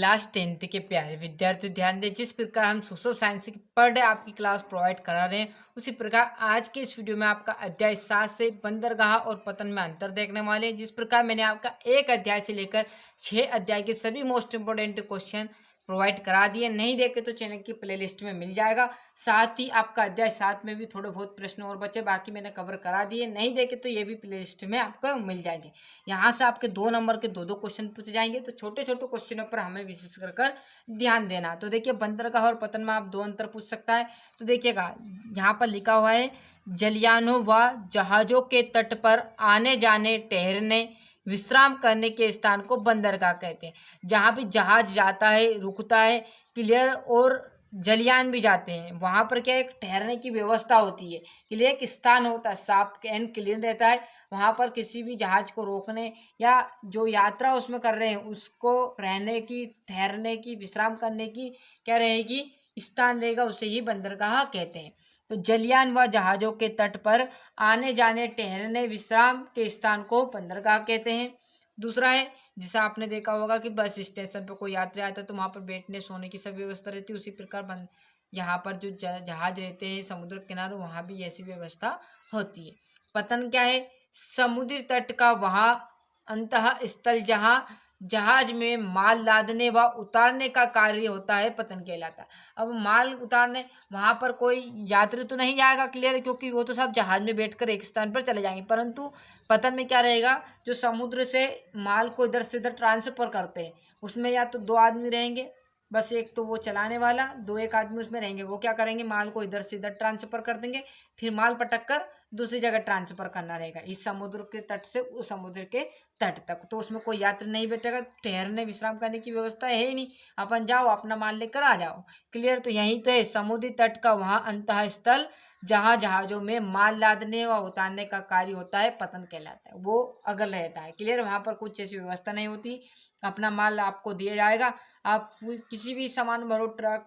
Class 10th के प्यारे विद्यार्थी ध्यान दें। जिस प्रकार हम सोशल साइंस की पर डे आपकी क्लास प्रोवाइड करा रहे हैं, उसी प्रकार आज के इस वीडियो में आपका अध्याय 7 से बंदरगाह और पतन में अंतर देखने वाले हैं। जिस प्रकार मैंने आपका एक अध्याय से लेकर 6 अध्याय के सभी मोस्ट इंपोर्टेंट क्वेश्चन प्रोवाइड करा दिए। नहीं देखे तो चैनल की प्लेलिस्ट में मिल जाएगा। साथ ही आपका अध्याय 7 में भी थोड़े बहुत प्रश्न और बचे, बाकी मैंने कवर करा दिए। नहीं देखे तो ये भी प्लेलिस्ट में आपको मिल जाएंगे। यहाँ से आपके 2 नंबर के 2-2 क्वेश्चन पूछे जाएंगे। तो छोटे छोटे क्वेश्चनों पर हमें विशेष कर ध्यान देना। तो देखिए, बंदरगाह और पतन में आप 2 अंतर पूछ सकता है। तो देखिएगा, यहाँ पर लिखा हुआ है जलयानों व जहाजों के तट पर आने जाने, ठहरने, विश्राम करने के स्थान को बंदरगाह कहते हैं। जहाँ भी जहाज जाता है, रुकता है, क्लियर, और जलयान भी जाते हैं, वहाँ पर क्या एक ठहरने की व्यवस्था होती है। क्लियर, एक स्थान होता है, साफ एंड क्लीन रहता है। वहाँ पर किसी भी जहाज को रोकने या जो यात्रा उसमें कर रहे हैं उसको रहने की, ठहरने की, विश्राम करने की क्या रहेगी, स्थान रहेगा, उसे ही बंदरगाह कहते हैं। तो जलयान व जहाजों के तट पर आने जाने, ठहरने, विश्राम के स्थान को बंदरगाह कहते हैं। दूसरा है, जैसा आपने देखा होगा कि बस स्टेशन पर कोई यात्री आता है तो वहाँ पर बैठने सोने की सब व्यवस्था रहती है। उसी प्रकार यहाँ पर जो जहाज रहते हैं समुद्र किनारे, वहाँ भी ऐसी व्यवस्था होती है। पतन क्या है, समुद्री तट का वहाँ अंतः स्थल जहाँ जहाज में माल लादने व उतारने का कार्य होता है, पतन कहलाता है। अब माल उतारने, वहां पर कोई यात्री तो नहीं जाएगा, क्लियर है, क्योंकि वो तो सब जहाज में बैठकर एक स्थान पर चले जाएंगे। परंतु पतन में क्या रहेगा, जो समुद्र से माल को इधर से इधर ट्रांसफर करते हैं, उसमें या तो 2 आदमी रहेंगे, बस एक तो वो चलाने वाला, 2-1 आदमी उसमें रहेंगे। वो क्या करेंगे, माल को इधर से इधर ट्रांसफर कर देंगे, फिर माल पटक कर दूसरी जगह ट्रांसफर करना रहेगा, इस समुद्र के तट से उस समुद्र के तट तक। तो उसमें कोई यात्री नहीं बैठेगा, ठहरने विश्राम करने की व्यवस्था है ही नहीं। अपन जाओ, अपना माल लेकर आ जाओ। क्लियर, तो यहीं तो है समुद्री तट का वहाँ अंतः स्थल जहाँ जहाजों में माल लादने व उतारने का कार्य होता है, पतन कहलाता है। वो अगर रहता है, क्लियर, वहाँ पर कुछ ऐसी व्यवस्था नहीं होती। अपना माल आपको दिया जाएगा, आप किसी भी सामान भरो, ट्रक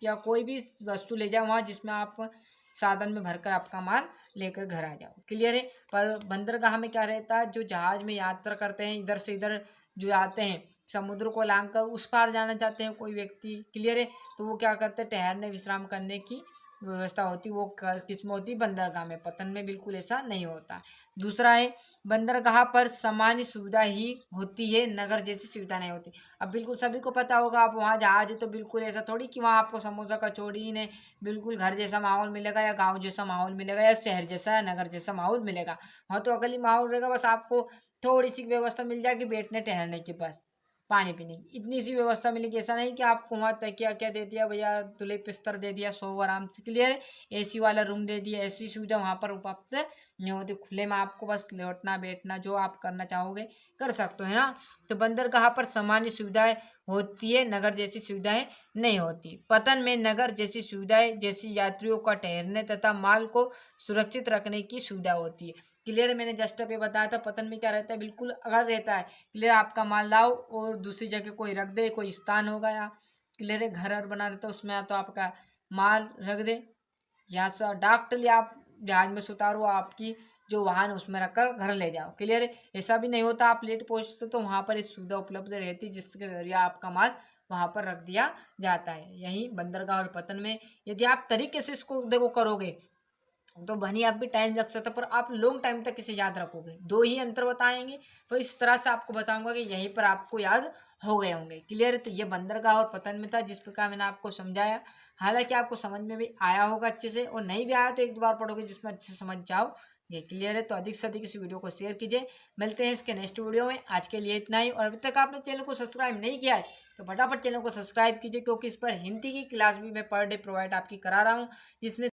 या कोई भी वस्तु ले जाओ वहाँ, जिसमें आप साधन में भरकर आपका माल लेकर घर आ जाओ। क्लियर है। पर बंदरगाह में क्या रहता है, जो जहाज में यात्रा करते हैं, इधर से इधर जो आते हैं, समुद्र को लांघकर उस पार जाना चाहते हैं कोई व्यक्ति, क्लियर है, तो वो क्या करते हैं, ठहरने विश्राम करने की व्यवस्था होती, वो किसमें होती, बंदरगाह में। पतन में बिल्कुल ऐसा नहीं होता। दूसरा है, बंदरगाह पर सामान्य सुविधा ही होती है, नगर जैसी सुविधा नहीं होती। अब बिल्कुल सभी को पता होगा, आप वहाँ जहाज है तो बिल्कुल ऐसा थोड़ी कि वहाँ आपको समोसा कचौड़ी ही नहीं, बिल्कुल घर जैसा माहौल मिलेगा, या गांव जैसा माहौल मिलेगा, या शहर जैसा या नगर जैसा माहौल मिलेगा। वहाँ तो अगली माहौल रहेगा, बस आपको थोड़ी सी व्यवस्था मिल जाएगी बैठने ठहरने की, बस पानी पीने की इतनी सी व्यवस्था मिलेगी। ऐसा नहीं कि आपको वहाँ तकिया क्या दे दिया भैया, तुले बिस्तर दे दिया, सो आराम से, क्लियर, एसी वाला रूम दे दिया, ऐसी सुविधा वहाँ पर उपलब्ध नहीं होती। खुले में आपको बस लेटना बैठना जो आप करना चाहोगे कर सकते हो, है ना। तो बंदरगाह पर सामान्य सुविधाएं होती है, नगर जैसी सुविधाएं नहीं होती। पतन में नगर जैसी सुविधाएं, जैसी यात्रियों का ठहरने तथा माल को सुरक्षित रखने की सुविधा होती है। क्लियर, मैंने जस्ट अभी बताया था, पतन में क्या रहता है, बिल्कुल अगर रहता है, क्लियर, आपका माल लाओ और दूसरी जगह कोई रख दे, कोई स्थान होगा, या क्लियर है घर बना रहता है उसमें, या तो आपका माल रख दे, या डाक लिया आप जहाज में से उतारो, आपकी जो वाहन उसमें रखकर घर ले जाओ। क्लियर है। ऐसा भी नहीं होता आप लेट पहुंचते तो वहां पर इस सुविधा उपलब्ध रहती है, जिसके जरिए आपका माल वहां पर रख दिया जाता है। यही बंदरगाह और पतन में यदि आप तरीके से इसको देखो करोगे तो भनी आप भी टाइम लग सकता है, पर आप लॉन्ग टाइम तक इसे याद रखोगे। 2 ही अंतर बताएंगे, तो इस तरह से आपको बताऊंगा कि यहीं पर आपको याद हो गए होंगे। क्लियर है। तो ये बंदरगाह और पतन में था, जिस प्रकार मैंने आपको समझाया। हालांकि आपको समझ में भी आया होगा अच्छे से, और नहीं भी आया तो 1-2 बार पढ़ोगे जिसमें अच्छे से समझ जाओ। ये क्लियर है। तो अधिक से अधिक इस वीडियो को शेयर कीजिए। मिलते हैं इसके नेक्स्ट वीडियो में। आज के लिए इतना ही, और अभी तक आपने चैनल को सब्सक्राइब नहीं किया है तो फटाफट चैनल को सब्सक्राइब कीजिए, क्योंकि इस पर हिंदी की क्लास भी मैं पर डे प्रोवाइड आपकी करा रहा हूँ, जिसमें